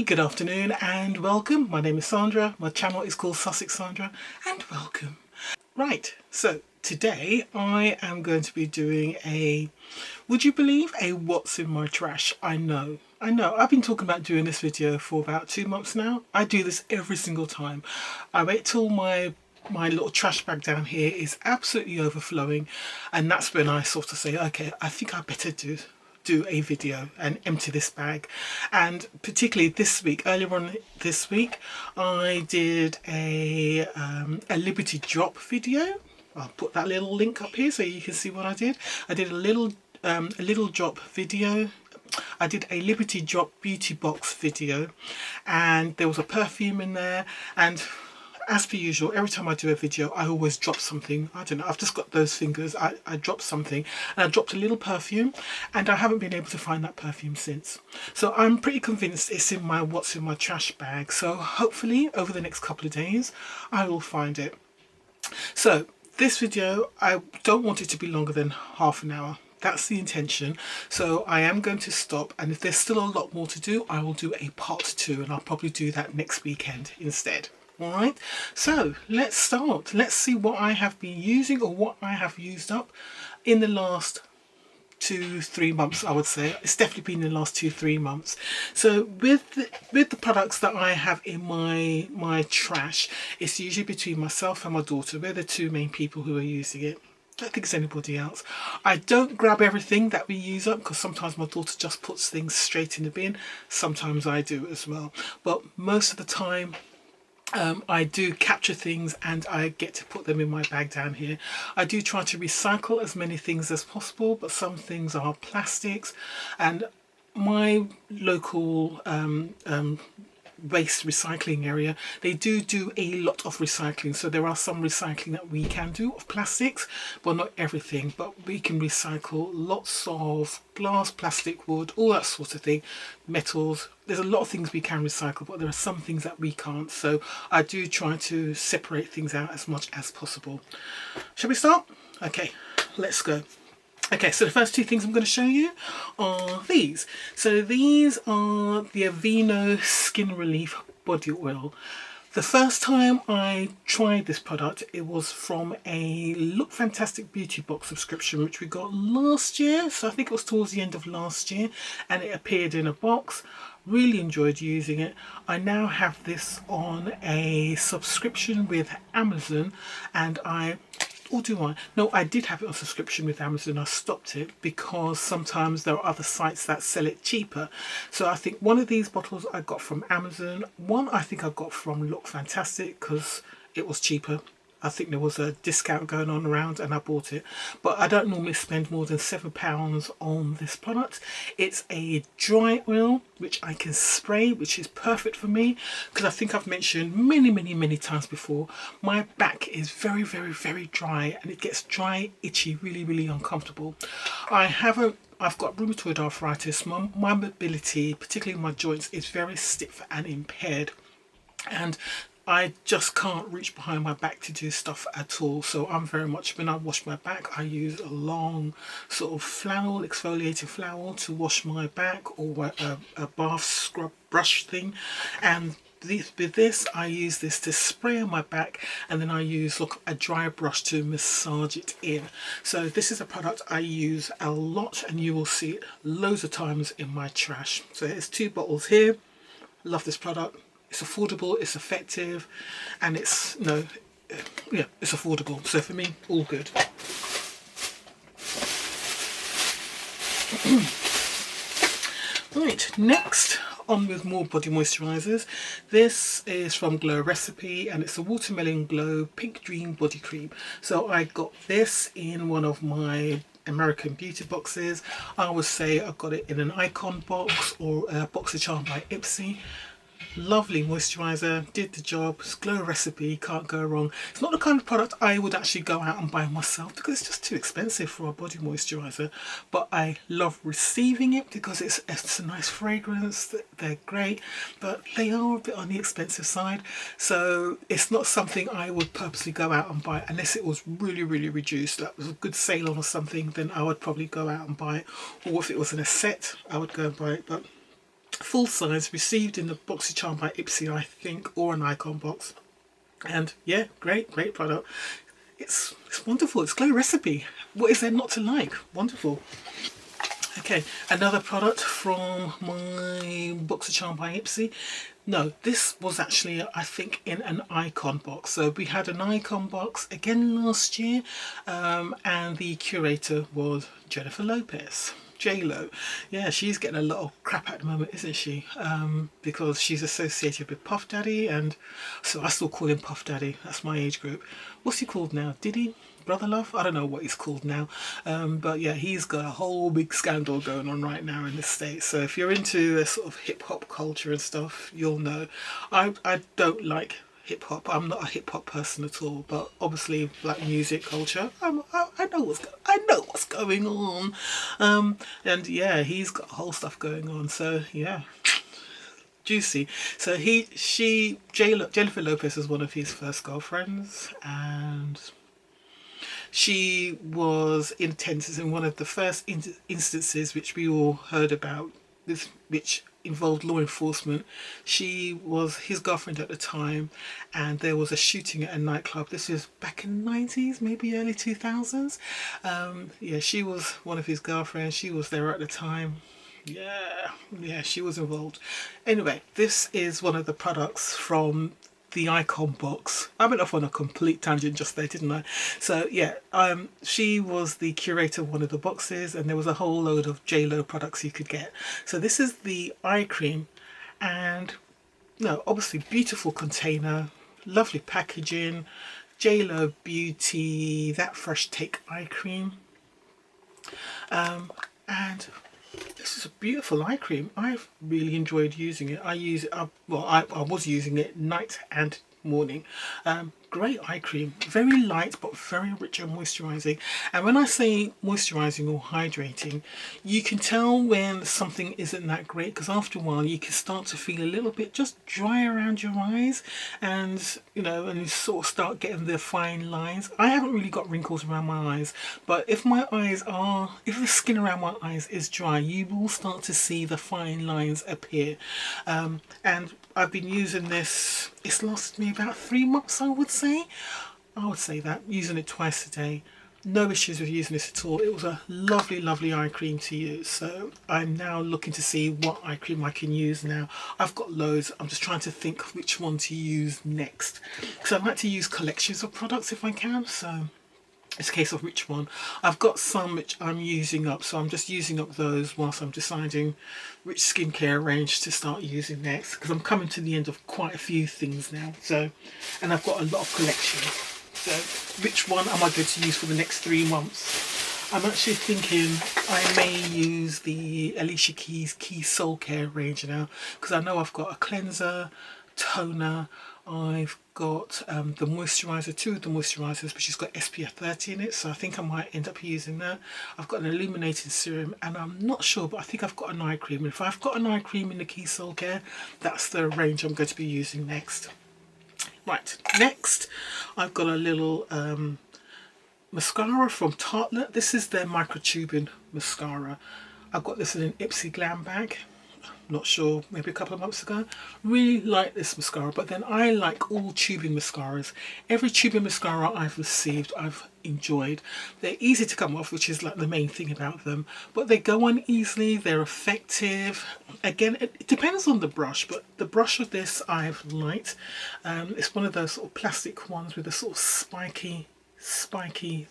Good afternoon and welcome. My name is Sandra. My channel is called Sussex Sandra and welcome. Right, so today I am going to be doing a, would you believe, a what's in my trash? I know. I've been talking about doing this video for about 2 months now. I do this every single time. I wait till my little trash bag down here is absolutely overflowing, and that's when I sort of say, okay, I think I better do a video and empty this bag. And particularly this week, earlier on this week, I did a Liberty drop video. I'll put that little link up here so you can see what I did. I did a little drop video. I did a Liberty drop Beautybox video, and there was a perfume in there, and as per usual, every time I do a video, I always drop something. I don't know, I've just got those fingers. I dropped something, and I dropped a little perfume, and I haven't been able to find that perfume since. So I'm pretty convinced it's in my what's in my trash bag. So hopefully over the next couple of days, I will find it. So this video, I don't want it to be longer than half an hour. That's the intention. So I am going to stop, and if there's still a lot more to do, I will do a part 2, and I'll probably do that next weekend instead. Alright, so let's start. Let's see what I have been using, or what I have used up in the last 2-3 months. I would say it's definitely been in the last 2-3 months. So with the products that I have in my trash, it's usually between myself and my daughter. We're the two main people who are using it. I don't think it's anybody else. I don't grab everything that we use up, because sometimes my daughter just puts things straight in the bin. Sometimes I do as well, but most of the time I do capture things and I get to put them in my bag down here. I do try to recycle as many things as possible, but some things are plastics, and my local waste recycling area, they do a lot of recycling. So there are some recycling that we can do of plastics, but not everything. But we can recycle lots of glass, plastic, wood, all that sort of thing, metals. There's a lot of things we can recycle, but there are some things that we can't. So I do try to separate things out as much as possible. Shall we start? Okay, let's go. Okay, so the first two things I'm going to show you are these. So these are the Aveeno Skin Relief Body Oil. The first time I tried this product, it was from a Look Fantastic Beautybox subscription, which we got last year. So I think it was towards the end of last year, and it appeared in a box. Really enjoyed using it. I now have this on a subscription with Amazon, and or do I? No, I did have it on subscription with Amazon. I stopped it because sometimes there are other sites that sell it cheaper. So I think one of these bottles I got from Amazon. One I think I got from Look Fantastic because it was cheaper. I think there was a discount going on around and I bought it. But I don't normally spend more than £7 on this product. It's a dry oil which I can spray, which is perfect for me, because I think I've mentioned many times before, my back is very dry, and it gets dry, itchy, really uncomfortable. I've got rheumatoid arthritis. My mobility, particularly my joints, is very stiff and impaired, and I just can't reach behind my back to do stuff at all. So I'm very much, when I wash my back, I use a long sort of flannel, exfoliating flannel to wash my back, or a bath scrub brush thing. And with this, I use this to spray on my back, and then I use a dry brush to massage it in. So this is a product I use a lot, and you will see it loads of times in my trash. So there's 2 bottles here. Love this product. It's affordable, it's effective, and it's affordable. So for me, all good. Right, next on with more body moisturisers. This is from Glow Recipe, and it's a Watermelon Glow Pink Dream Body Cream. So I got this in one of my American beauty boxes. I would say I got it in an Icon box or a Box Charm by Ipsy. Lovely moisturiser, did the job. It's Glow Recipe, can't go wrong. It's not the kind of product I would actually go out and buy myself because it's just too expensive for a body moisturiser, but I love receiving it because it's a nice fragrance. They're great, but they are a bit on the expensive side, so it's not something I would purposely go out and buy unless it was really reduced. That was a good sale on or something, then I would probably go out and buy it, or if it was in a set I would go and buy it. But full size, received in the Boxy Charm by Ipsy, I think, or an Icon box. And yeah, great product. It's wonderful. It's Glow Recipe. What is there not to like? Wonderful. Okay, another product from my Boxy Charm by Ipsy. No, this was actually, I think, in an Icon box. So we had an Icon box again last year, and the curator was Jennifer Lopez. JLo. Yeah, she's getting a lot of crap at the moment, isn't she? Because she's associated with Puff Daddy, and so I still call him Puff Daddy. That's my age group. What's he called now? Diddy? Brother Love? I don't know what he's called now. But yeah, he's got a whole big scandal going on right now in the States. So if you're into a sort of hip hop culture and stuff, you'll know. I don't like hip hop. I'm not a hip hop person at all, but obviously like music culture, I know what's going on. And yeah, he's got whole stuff going on. So yeah, juicy. So Jennifer Lopez was one of his first girlfriends, and she was in attendance in one of the first instances which we all heard about, this which involved law enforcement. She was his girlfriend at the time, and there was a shooting at a nightclub. This was back in the 90s, maybe early 2000s. Yeah, she was one of his girlfriends. She was there at the time. Yeah, she was involved. Anyway, this is one of the products from the Icon box. I went off on a complete tangent just there, didn't I? So yeah, she was the curator of one of the boxes, and there was a whole load of JLo products you could get. So this is the eye cream, and no, obviously beautiful container, lovely packaging, JLo Beauty That Fresh Take Eye Cream, and this is a beautiful eye cream. I've really enjoyed using it. I use it, well, I was using it night and morning. Great eye cream, very light but very rich and moisturising. And when I say moisturising or hydrating, you can tell when something isn't that great, because after a while you can start to feel a little bit just dry around your eyes, and you know, and you sort of start getting the fine lines. I haven't really got wrinkles around my eyes, but if the skin around my eyes is dry, you will start to see the fine lines appear. And I've been using this, it's lasted me about 3 months, I would say that, using it twice a day. No issues with using this at all. It was a lovely eye cream to use. So I'm now looking to see what eye cream I can use now. I've got loads. I'm just trying to think which one to use next, because I like to use collections of products if I can. So it's a case of which one. I've got some which I'm using up, so I'm just using up those whilst I'm deciding which skincare range to start using next, because I'm coming to the end of quite a few things now. So, and I've got a lot of collections. So which one am I going to use for the next 3 months? I'm actually thinking I may use the Alicia Keys Soul Care range now, because I know I've got a cleanser, toner, I've got the moisturiser, 2 of the moisturisers, which has got SPF 30 in it, so I think I might end up using that. I've got an illuminating serum, and I'm not sure, but I think I've got an eye cream. And if I've got an eye cream in the Key Soul Care, that's the range I'm going to be using next. Right, next I've got a little mascara from Tarte. This is their microtubing mascara. I got this in an Ipsy Glam bag. Not sure, maybe a couple of months ago. Really like this mascara, but then I like all tubing mascaras. Every tubing mascara I've received, I've enjoyed. They're easy to come off, which is like the main thing about them, but they go on easily, they're effective. Again, it depends on the brush, but the brush of this I've liked. It's one of those sort of plastic ones with a sort of spiky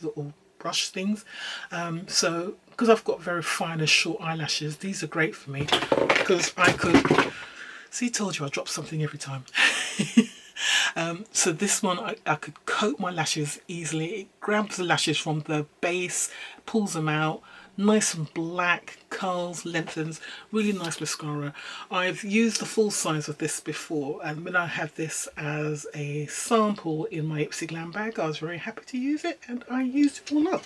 little brush things. So because I've got very fine and short eyelashes, these are great for me, because I could see, told you I drop something every time. So this one I could coat my lashes easily. It grabs the lashes from the base, pulls them out, nice and black, curls, lengthens. Really nice mascara. I've used the full size of this before, and when I had this as a sample in my Ipsy Glam bag, I was very happy to use it, and I used it all up.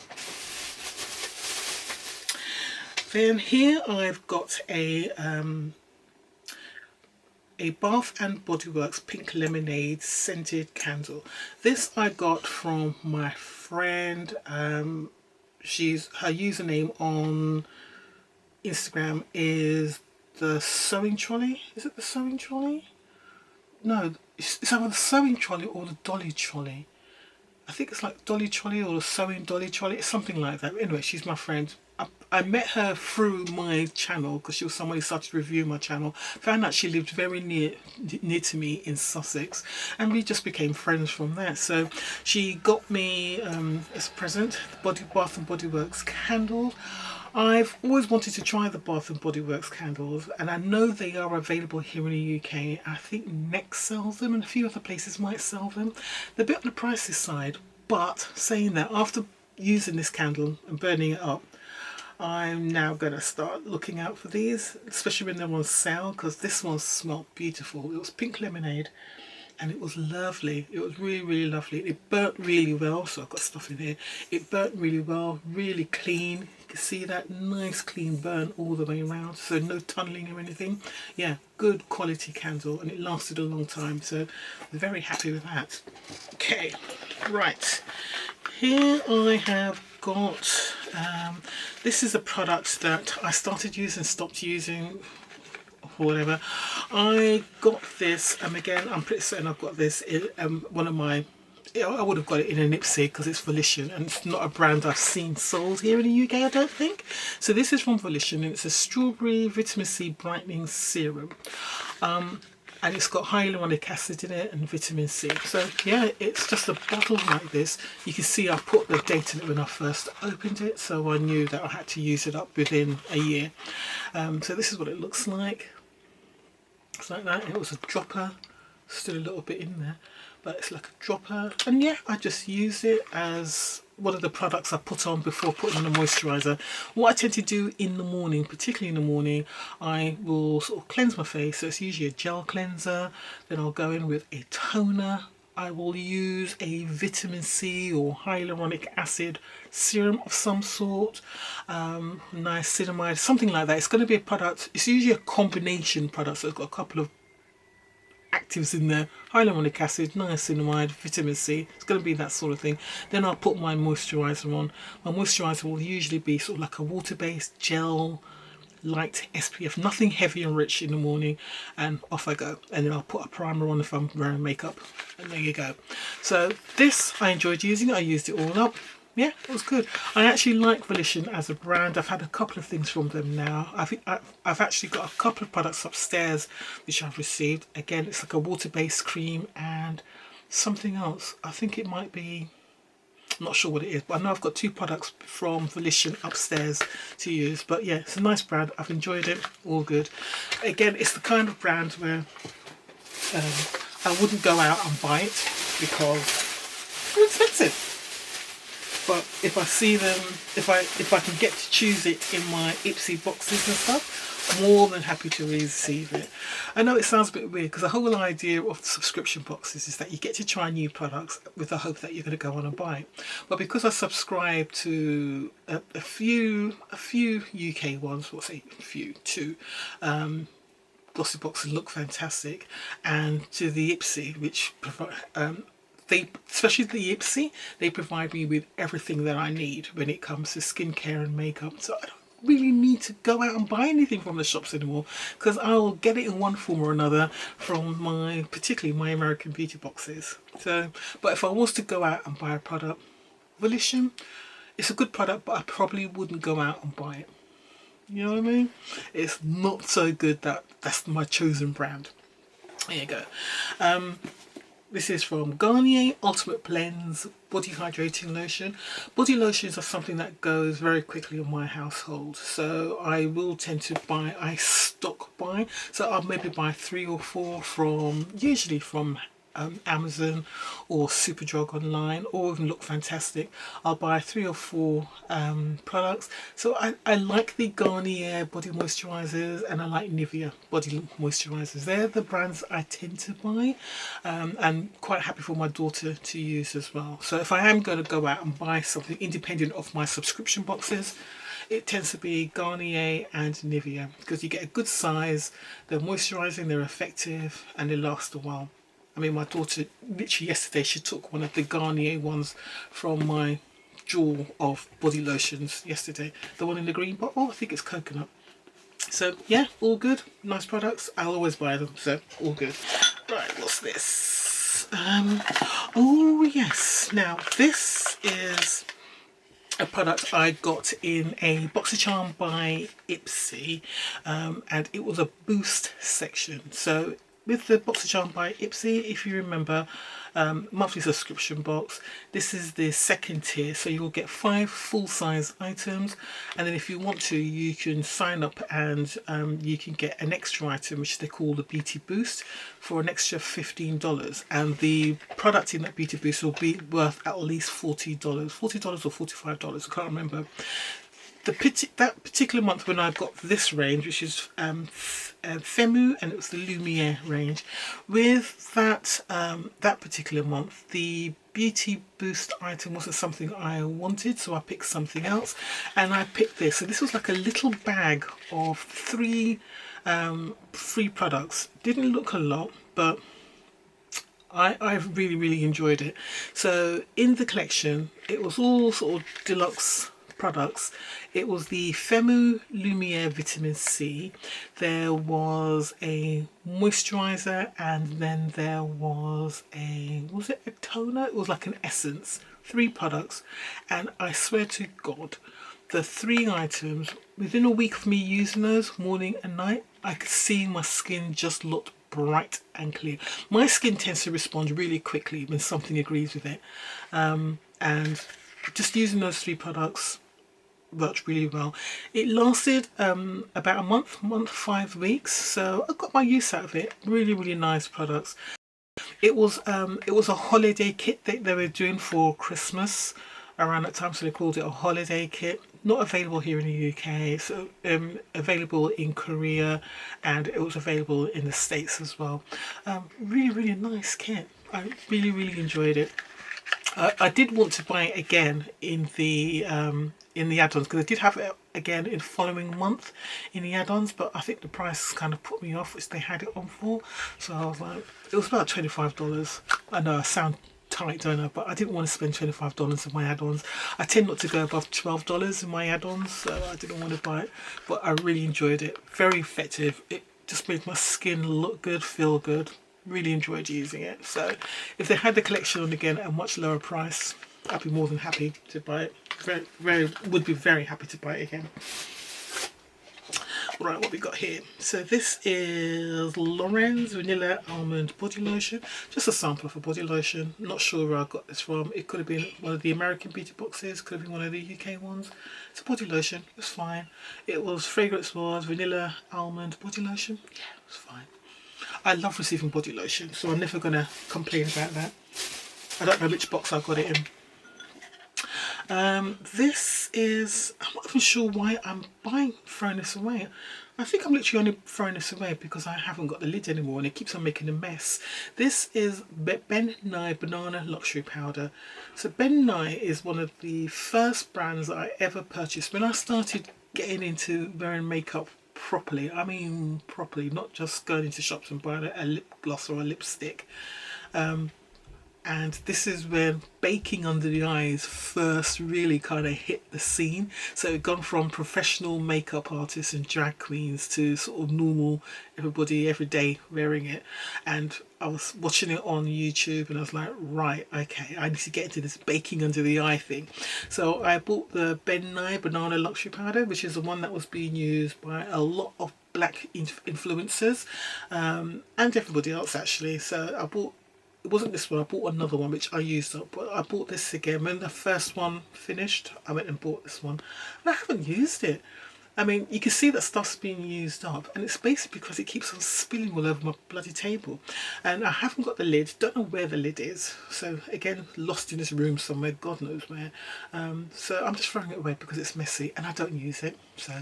Then here I've got a Bath and Body Works Pink Lemonade scented candle. This I got from my friend. Her username on Instagram is the sewing trolley. Is it the sewing trolley? No, it's either the sewing trolley or the dolly trolley. I think it's like dolly trolley or the sewing dolly trolley. It's something like that. Anyway, she's my friend. I met her through my channel because she was someone who started to review my channel. Found out she lived very near to me in Sussex, and we just became friends from there. So she got me as a present the Bath and Body Works candle. I've always wanted to try the Bath and Body Works candles, and I know they are available here in the UK. I think Next sells them, and a few other places might sell them. They're a bit on the pricey side, but saying that, after using this candle and burning it up, I'm now going to start looking out for these, especially when they're on sale, because this one smelled beautiful. It was pink lemonade and it was lovely. It was really, really lovely. It burnt really well, so I've got stuff in here. It burnt really well, really clean. You can see that nice clean burn all the way around, so no tunneling or anything. Yeah, good quality candle, and it lasted a long time, so I'm very happy with that. Okay, right. Here I have got, this is a product that I started using, stopped using, or whatever. I got this, again, I'm pretty certain I've got this in one of my, I would have got it in an Ipsy because it's Valtion, and it's not a brand I've seen sold here in the UK, I don't think. So this is from Valtion, and it's a strawberry vitamin C brightening serum. And it's got hyaluronic acid in it and vitamin C. So yeah, it's just a bottle like this. You can see I put the date in it when I first opened it, so I knew that I had to use it up within a year. So this is what it looks like. It's like that. It was a dropper, still a little bit in there, but it's like a dropper. And yeah, I just use it as one of the products I put on before putting on a moisturiser. What I tend to do in the morning, particularly in the morning, I will sort of cleanse my face. So it's usually a gel cleanser, then I'll go in with a toner. I will use a vitamin C or hyaluronic acid serum of some sort, niacinamide, something like that. It's going to be a product, it's usually a combination product, so it's got a couple of actives in there: hyaluronic acid, niacinamide, vitamin C. It's going to be that sort of thing. Then I'll put my moisturiser on. My moisturiser will usually be sort of like a water-based gel, light SPF, nothing heavy and rich in the morning, and off I go. And then I'll put a primer on if I'm wearing makeup, and there you go. So this I enjoyed using. I used it all up. Yeah, it was good. I actually like Valtion as a brand. I've had a couple of things from them now. I've actually got a couple of products upstairs which I've received. Again, it's like a water-based cream and something else. I think it might be, I'm not sure what it is, but I know I've got two products from Valtion upstairs to use. But yeah, it's a nice brand. I've enjoyed it. All good. Again, it's the kind of brand where I wouldn't go out and buy it because they're expensive. But if I see them, if I can get to choose it in my Ipsy boxes and stuff, I'm more than happy to receive it. I know it sounds a bit weird because the whole idea of subscription boxes is that you get to try new products with the hope that you're going to go on and buy it. But because I subscribe to a few UK ones, we'll say a few, two, Glossybox look fantastic, and to the Ipsy, which provide especially the Ipsy, they provide me with everything that I need when it comes to skincare and makeup. So I don't really need to go out and buy anything from the shops anymore because I'll get it in one form or another from particularly my American beauty boxes. So, but if I was to go out and buy a product, Valtion, it's a good product, but I probably wouldn't go out and buy it. You know what I mean? It's not so good that that's my chosen brand. There you go. This is from Garnier Ultimate Blends Body Hydrating Lotion. Body lotions are something that goes very quickly in my household, so I will tend to buy, I stock buy, so I'll maybe buy 3 or 4 usually from Amazon or Superdrug online, or even Look Fantastic. I'll buy 3 or 4 products. So I like the Garnier body moisturizers, and I like Nivea body moisturizers. They're the brands I tend to buy, and quite happy for my daughter to use as well. So if I am going to go out and buy something independent of my subscription boxes, it tends to be Garnier and Nivea because you get a good size, they're moisturizing, they're effective, and they last a while. I mean, my daughter, literally yesterday, she took one of the Garnier ones from my drawer of body lotions yesterday. The one in the green bottle, I think it's coconut. So yeah, all good. Nice products. I'll always buy them, so all good. Right, what's this? Oh yes. Now this is a product I got in a BoxyCharm by Ipsy, and it was a boost section. So with the BoxyCharm by Ipsy, if you remember, monthly subscription box, this is the second tier, so you'll get 5 full-size items, and then if you want to, you can sign up and you can get an extra item which they call the Beauty Boost for an extra $15, and the product in that Beauty Boost will be worth at least $40 or $45, I can't remember. That particular month when I got this range, which is Femu, and it was the Lumiere range, with that that particular month, the Beauty Boost item wasn't something I wanted, so I picked something else, and I picked this. So this was like a little bag of three products. Didn't look a lot, but I really enjoyed it. So in the collection, it was all sort of deluxe products. It was the Femu Lumiere Vitamin C. There was a moisturizer, and then there was it a toner? It was like an essence. 3 products, and I swear to God, the 3 items, within a week of me using those morning and night, I could see my skin just looked bright and clear. My skin tends to respond really quickly when something agrees with it, and just using those 3 products worked really well. It lasted about a month, 5 weeks, so I got my use out of it. Really nice products. It was a holiday kit that they were doing for Christmas around that time, so they called it a holiday kit. Not available here in the UK, so available in Korea, and it was available in the States as well. Really nice kit. I really enjoyed it. I did want to buy it again in the add-ons, because I did have it again in the following month in the add-ons, but I think the price kind of put me off, which they had it on for. So I was like, it was about $25. I know I sound tight, don't I? But I didn't want to spend $25 on my add-ons. I tend not to go above $12 in my add-ons, so I didn't want to buy it. But I really enjoyed it. Very effective. It just made my skin look good, feel good. Really enjoyed using it. So if they had the collection on again at a much lower price, I'd be more than happy to buy it. Would be very happy to buy it again. Right, what we got here? So this is Lauren's Vanilla Almond Body Lotion. Just a sample of a body lotion. Not sure where I got this from. It could have been one of the American beauty boxes, could have been one of the UK ones. It's a body lotion. It was fine. It was fragrance was Vanilla Almond Body Lotion. Yeah, it was fine. I love receiving body lotion, so I'm never going to complain about that. I don't know which box I got it in. This is, I'm not even sure why I'm throwing this away. I think I'm literally only throwing this away because I haven't got the lid anymore and it keeps on making a mess. This is Ben Nye Banana Luxury Powder. So Ben Nye is one of the first brands that I ever purchased when I started getting into wearing makeup properly. I mean properly, not just going into shops and buying a lip gloss or a lipstick. And this is when baking under the eyes first really kind of hit the scene. So it gone from professional makeup artists and drag queens to sort of normal everybody every day wearing it. And I was watching it on YouTube and I was like, right, okay, I need to get into this baking under the eye thing. So I bought the Ben Nye Banana Luxury Powder, which is the one that was being used by a lot of black influencers and everybody else actually. So it wasn't this one, I bought another one which I used up, but I bought this again. When the first one finished, I went and bought this one. And I haven't used it. I mean, you can see that stuff's being used up, and it's basically because it keeps on spilling all over my bloody table. And I haven't got the lid, don't know where the lid is. So again, lost in this room somewhere, God knows where. So I'm just throwing it away because it's messy and I don't use it. So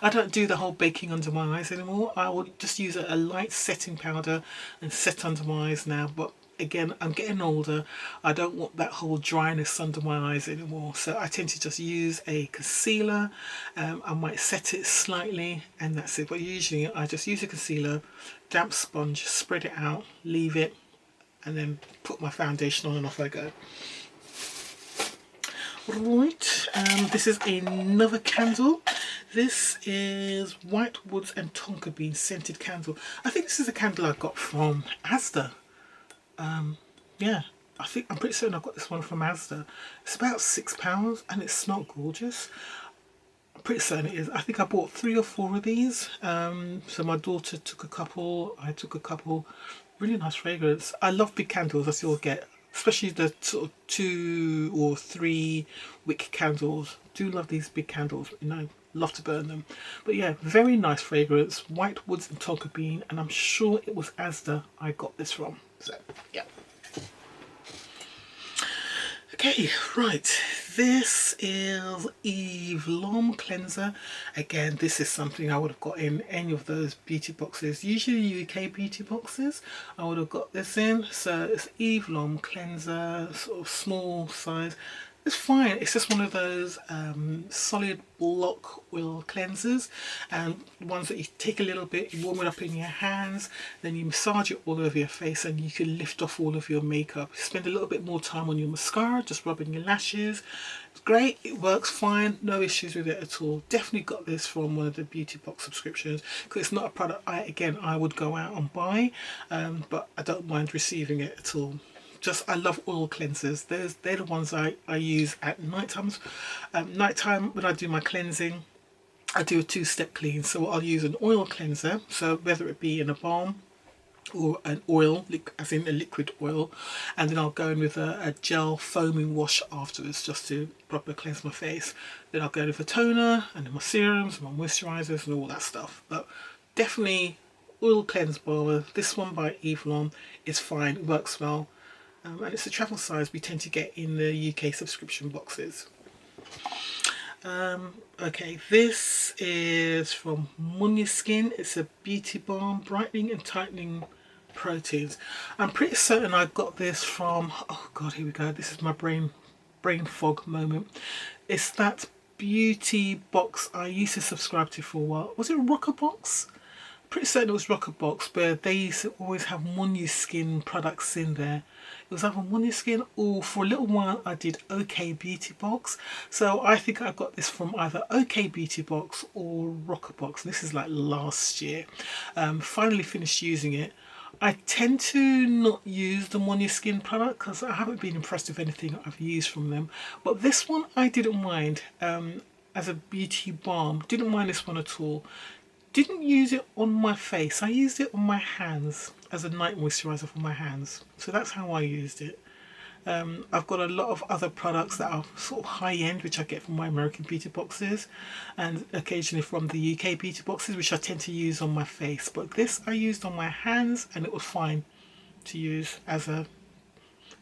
I don't do the whole baking under my eyes anymore. I will just use a light setting powder and set under my eyes now. But again, I'm getting older. I don't want that whole dryness under my eyes anymore. So I tend to just use a concealer. I might set it slightly and that's it. But usually I just use a concealer, damp sponge, spread it out, leave it, and then put my foundation on and off I go. Right, this is another candle. This is White Woods and Tonka Bean scented candle. I think this is a candle I got from Asda. Yeah, I'm pretty certain I got this one from Asda. It's about £6 and it smelled gorgeous. I'm pretty certain it is. I think I bought 3 or 4 of these. So my daughter took a couple, I took a couple. Really nice fragrance. I love big candles, as you'll get, especially the sort of 2 or 3 wick candles. Do love these big candles, you know, love to burn them. But yeah, very nice fragrance. White Woods and Tonka Bean, and I'm sure it was Asda I got this from. So yeah. Okay, right, this is Eve Lom Cleanser. Again, this is something I would have got in any of those beauty boxes, usually UK beauty boxes. I would have got this in. So it's Eve Lom Cleanser, sort of small size. It's fine. It's just one of those solid block oil cleansers, and ones that you take a little bit, you warm it up in your hands, then you massage it all over your face, and you can lift off all of your makeup. Spend a little bit more time on your mascara, just rubbing your lashes. It's great. It works fine. No issues with it at all. Definitely got this from one of the Beautybox subscriptions, because it's not a product I would go out and buy, but I don't mind receiving it at all. Just, I love oil cleansers. They're the ones I use at night times. Nighttime, when I do my cleansing, I do a 2-step clean. So I'll use an oil cleanser, so whether it be in a balm or an oil, as in a liquid oil, and then I'll go in with a gel foaming wash afterwards, just to properly cleanse my face. Then I'll go in with a toner and then my serums and my moisturisers and all that stuff. But definitely oil cleanse balm. This one by Eve Lom is fine, it works well. And it's a travel size we tend to get in the UK subscription boxes. Okay, this is from Munya Skin. It's a beauty balm, brightening and tightening proteins. I'm pretty certain I got this from, oh god, here we go. This is my brain fog moment. It's that beauty box I used to subscribe to for a while. Was it Rockerbox? Pretty certain it was Rockerbox, but they used to always have Munya Skin products in there. It was either Munya Skin, or for a little while I did OK Beautybox. So I think I got this from either OK Beautybox or Rockerbox. This is like last year. Finally finished using it. I tend to not use the Munya Skin product because I haven't been impressed with anything I've used from them. But this one I didn't mind as a beauty balm. Didn't mind this one at all. Didn't use it on my face. I used it on my hands as a night moisturiser for my hands. So that's how I used it. I've got a lot of other products that are sort of high-end, which I get from my American beauty boxes, and occasionally from the UK beauty boxes, which I tend to use on my face. But this I used on my hands, and it was fine to use as a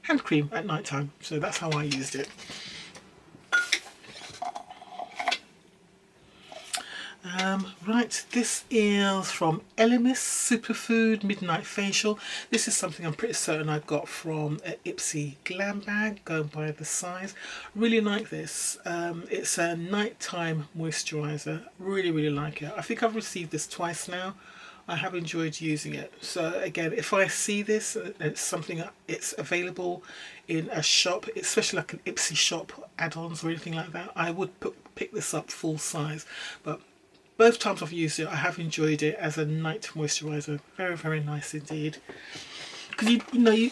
hand cream at night time. So that's how I used it. Right, this is from Elemis Superfood Midnight Facial. This is something I'm pretty certain I got from an Ipsy glam bag, going by the size. Really like this. It's a nighttime moisturiser. Really like it. I think I've received this twice now. I have enjoyed using it. So again, if I see this, it's something, it's available in a shop, especially like an Ipsy shop, add-ons or anything like that, I would pick this up full size. But both times I've used it, I have enjoyed it as a night moisturiser. Very nice indeed. Because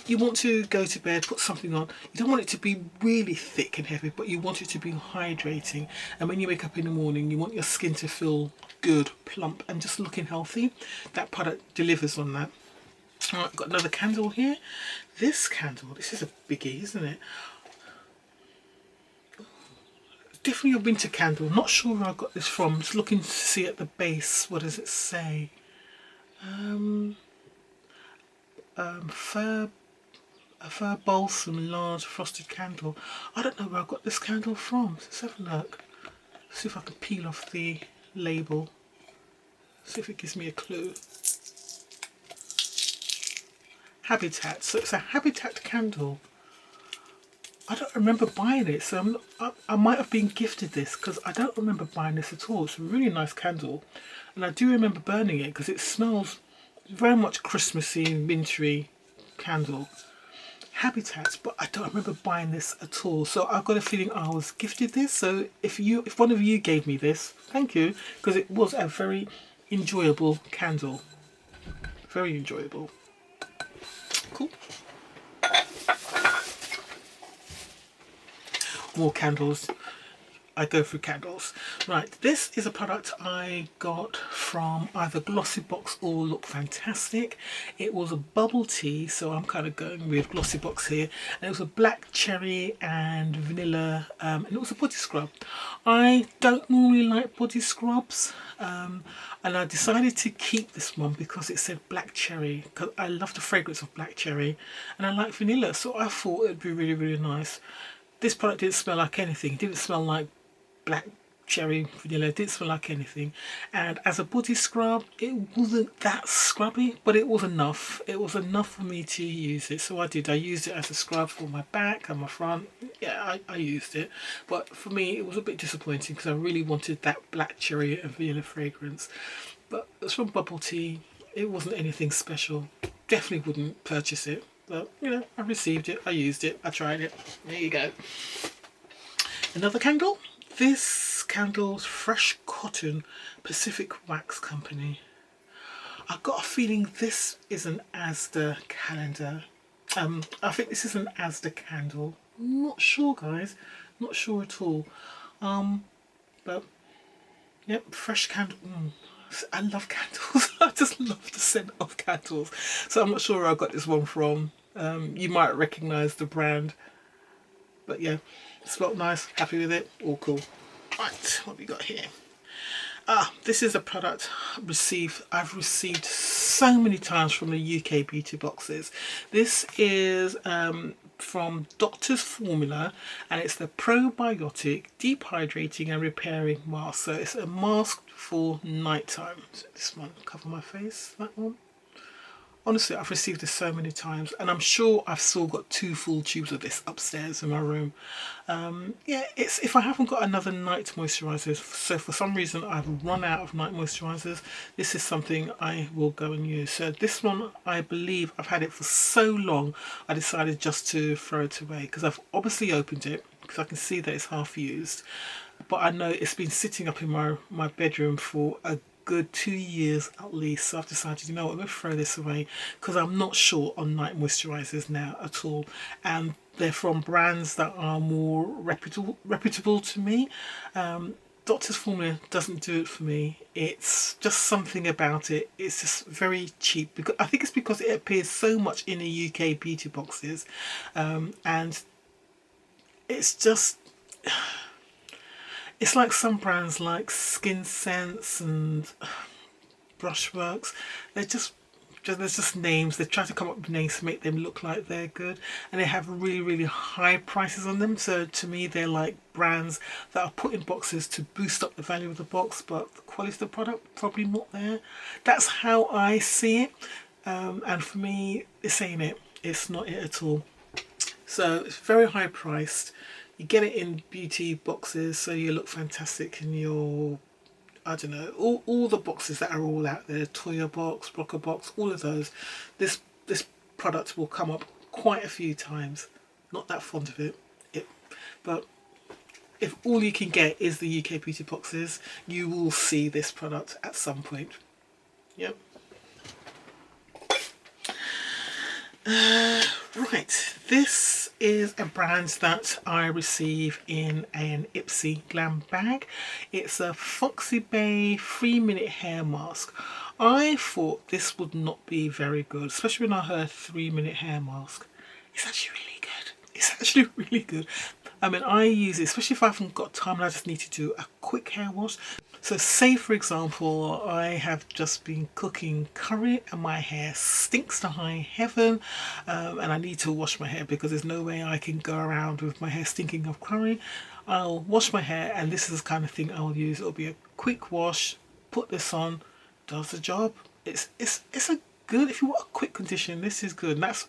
you want to go to bed, put something on. You don't want it to be really thick and heavy, but you want it to be hydrating. And when you wake up in the morning, you want your skin to feel good, plump, and just looking healthy. That product delivers on that. Alright, I've got another candle here. This candle, this is a biggie, isn't it? Definitely a winter candle. Not sure where I got this from. Just looking to see at the base. What does it say? Fir balsam large frosted candle. I don't know where I got this candle from. Let's have a look. See if I can peel off the label. See if it gives me a clue. Habitat. So it's a Habitat candle. I don't remember buying it, so I might have been gifted this, because I don't remember buying this at all. It's a really nice candle, and I do remember burning it because it smells very much Christmassy and wintry candle. Habitat, but I don't remember buying this at all. So I've got a feeling I was gifted this. So if one of you gave me this, thank you, because it was a very enjoyable candle. Very enjoyable. Cool. More candles. I go through candles. Right, this is a product I got from either Glossybox or Look Fantastic. It was a bubble tea, so I'm kind of going with Glossybox here. And it was a black cherry and vanilla, and it was a body scrub. I don't normally like body scrubs, and I decided to keep this one because it said black cherry, because I love the fragrance of black cherry, and I like vanilla, so I thought it'd be really, really nice. This product didn't smell like anything. It didn't smell like black cherry vanilla, didn't smell like anything. And as a body scrub, it wasn't that scrubby, but it was enough. It was enough for me to use it. So I did. I used it as a scrub for my back and my front. Yeah, I used it. But for me, it was a bit disappointing because I really wanted that black cherry and vanilla fragrance. But it's from bubble tea. It wasn't anything special. Definitely wouldn't purchase it. But, you know, I received it. I used it. I tried it. There you go. Another candle. This candle's Fresh Cotton Pacific Wax Company. I've got a feeling this is an Asda calendar. I think this is an Asda candle. I'm not sure, guys. Not sure at all. But yep, fresh candle. I love candles. I just love the scent of candles. So I'm not sure where I got this one from. You might recognise the brand. But yeah, it smelled nice. Happy with it. All cool. Right, what have we got here? This is a product I've received so many times from the UK beauty boxes. This is from Doctor's Formula, and it's the probiotic deep hydrating and repairing mask. So it's a mask for nighttime. So this one, cover my face, that one. Honestly, I've received this so many times, and I'm sure I've still got 2 full tubes of this upstairs in my room. Yeah, it's if I haven't got another night moisturiser, so for some reason I've run out of night moisturisers, this is something I will go and use. So this one, I believe I've had it for so long, I decided just to throw it away, because I've obviously opened it, because I can see that it's half used. But I know it's been sitting up in my bedroom for a good 2 years at least, so I've decided, you know what, I'm going to throw this away because I'm not sure on night moisturisers now at all, and they're from brands that are more reputable to me. Doctor's Formula doesn't do it for me. It's just something about it. It's just very cheap, because I think it's because it appears so much in the UK beauty boxes, and it's just, it's like some brands like Skin Sense and Brushworks. There's just names. They try to come up with names to make them look like they're good, and they have really, really high prices on them. So to me, they're like brands that are put in boxes to boost up the value of the box, but the quality of the product probably not there. That's how I see it, and for me, this ain't it. It's not it at all. So it's very high priced. You get it in beauty boxes, so you look fantastic in your, I don't know, all the boxes that are all out there, Toya box, Rocker box, all of those. This product will come up quite a few times. Not that fond of it, but if all you can get is the UK beauty boxes, you will see this product at some point. Yep. Right, this is a brand that I receive in an Ipsy glam bag. It's a Foxy Bay 3-minute hair mask. I thought this would not be very good, especially when I heard 3-minute hair mask. It's actually really good. It's actually really good. I mean, I use it, especially if I haven't got time and I just need to do a quick hair wash. So say, for example, I have just been cooking curry and my hair stinks to high heaven, and I need to wash my hair because there's no way I can go around with my hair stinking of curry. I'll wash my hair, and this is the kind of thing I'll use. It'll be a quick wash, put this on, does the job. It's a good, if you want a quick condition, this is good. And that's,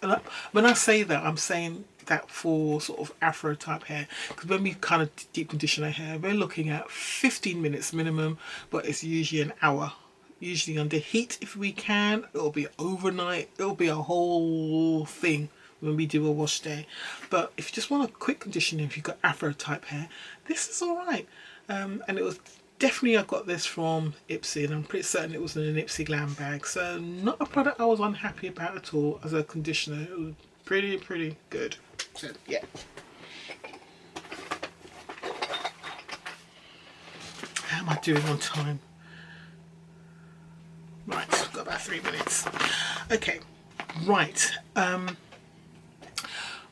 when I say that, I'm saying that for sort of afro type hair, because when we kind of deep condition our hair, we're looking at 15 minutes minimum, but it's usually an hour, usually under heat if we can. It'll be overnight, it'll be a whole thing when we do a wash day. But if you just want a quick conditioner, if you've got afro type hair, this is alright. And it was definitely, I got this from Ipsy, and I'm pretty certain it was in an Ipsy Glam bag. So not a product I was unhappy about at all as a conditioner. It was pretty good. So yeah. How am I doing on time? Right, I've got about 3 minutes. Okay, right.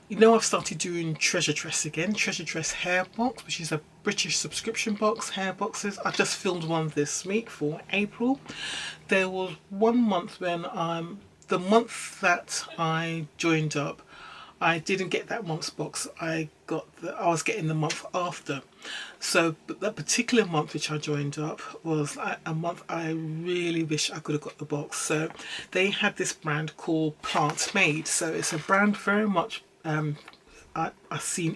You know, I've started doing TreasureTress again. TreasureTress hair box, which is a British subscription box, hair boxes. I just filmed one this week for April. There was 1 month when the month that I joined up, I didn't get that month's box. I was getting the month after. So, but that particular month which I joined up was a month I really wish I could have got the box. So they had this brand called Plant Made. So it's a brand very much I've seen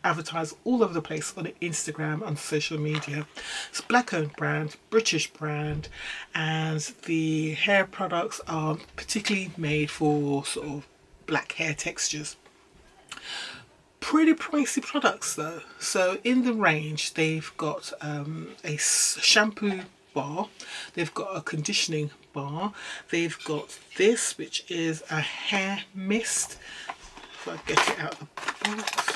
advertised all over the place on Instagram and social media. It's a black owned brand, British brand, and the hair products are particularly made for sort of black hair textures. Pretty pricey products though. So in the range they've got a shampoo bar, they've got a conditioning bar, they've got this which is a hair mist. If I get it out of the box.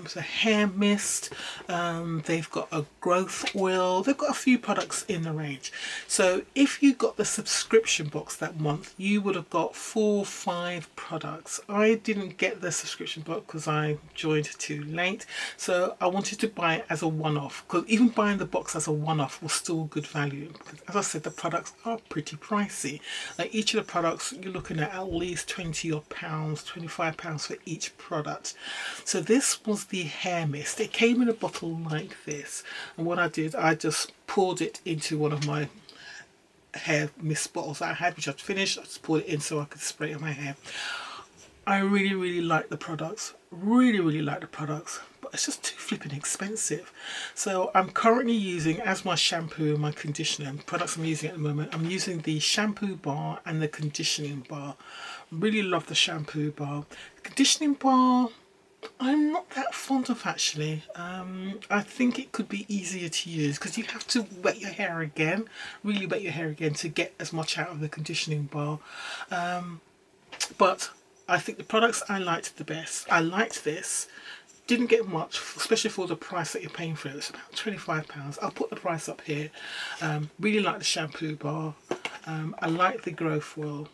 It's a hair mist. They've got a growth oil. They've got a few products in the range. So if you got the subscription box that month, you would have got 4 or 5 products. I didn't get the subscription box because I joined too late. So I wanted to buy it as a one-off, because even buying the box as a one-off was still good value. Because as I said, the products are pretty pricey. Like each of the products, you're looking at least 20 odd pounds, 25 pounds for each product. So this was the hair mist. It came in a bottle like this, and what I did, I just poured it into one of my hair mist bottles that I had, which I'd finished. I just poured it in so I could spray it on my hair. I really like the products, really like the products, but it's just too flipping expensive. So I'm currently using, as my shampoo and my conditioner, products I'm using at the moment, I'm using the shampoo bar and the conditioning bar. Really love the shampoo bar. Conditioning bar, I'm not that fond of actually. I think it could be easier to use because you have to wet your hair again, really wet your hair again to get as much out of the conditioning bar. But I think the products I liked the best. I liked this. Didn't get much, especially for the price that you're paying for it. It's about £25. I'll put the price up here. Really like the shampoo bar. I like the growth oil.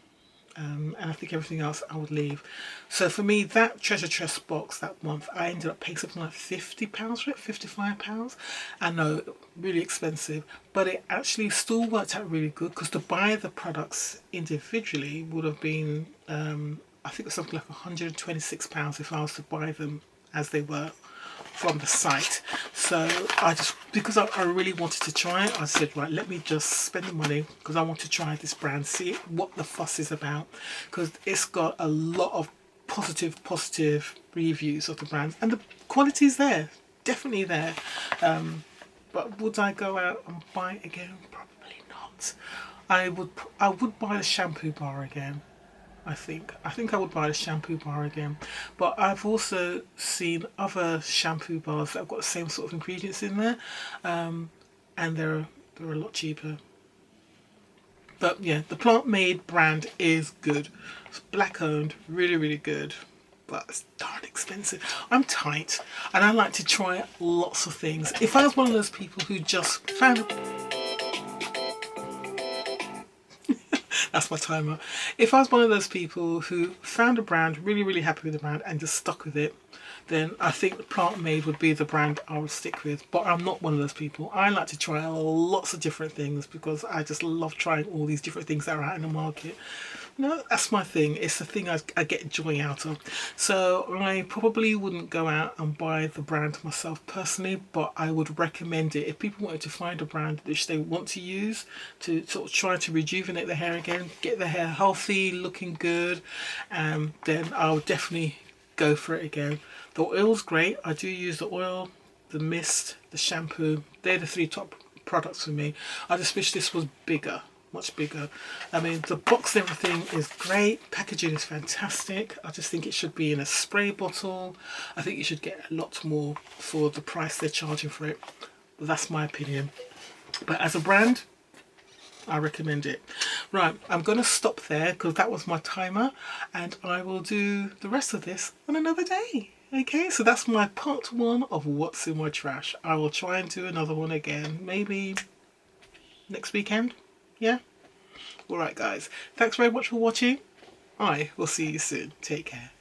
And I think everything else I would leave. So for me, that TreasureTress box that month, I ended up paying something like £50 for it, £55. I know, really expensive, but it actually still worked out really good because to buy the products individually would have been, I think it was something like £126 if I was to buy them as they were from the site. So I just, because I really wanted to try it, I said, right, let me just spend the money because I want to try this brand, see what the fuss is about, because it's got a lot of positive reviews of the brand and the quality's there, definitely there. But would I go out and buy it again? Probably not. I would buy the shampoo bar again. I think I would buy the shampoo bar again, but I've also seen other shampoo bars that have got the same sort of ingredients in there, and they're a lot cheaper. But yeah, the Plant Made brand is good. It's black owned, really good, but it's darn expensive. I'm tight, and I like to try lots of things. If I was one of those people who just found that's my timer. If I was one of those people who found a brand, really happy with the brand and just stuck with it, then I think Plant Made would be the brand I would stick with. But I'm not one of those people. I like to try lots of different things because I just love trying all these different things that are out in the market. No, that's my thing. It's the thing I get joy out of. So I probably wouldn't go out and buy the brand myself personally, but I would recommend it. If people wanted to find a brand which they want to use to sort of try to rejuvenate their hair again, get their hair healthy, looking good, then I would definitely go for it again. The oil's great. I do use the oil, the mist, the shampoo. They're the 3 top products for me. I just wish this was bigger. much bigger. I mean, the box and everything is great, packaging is fantastic. I just think it should be in a spray bottle. I think you should get a lot more for the price they're charging for it. But that's my opinion. But as a brand, I recommend it. Right, I'm going to stop there because that was my timer, and I will do the rest of this on another day. Okay, so that's my part 1 of what's in my trash. I will try and do another one again, maybe next weekend. Yeah? Alright guys, thanks very much for watching. I will see you soon. Take care.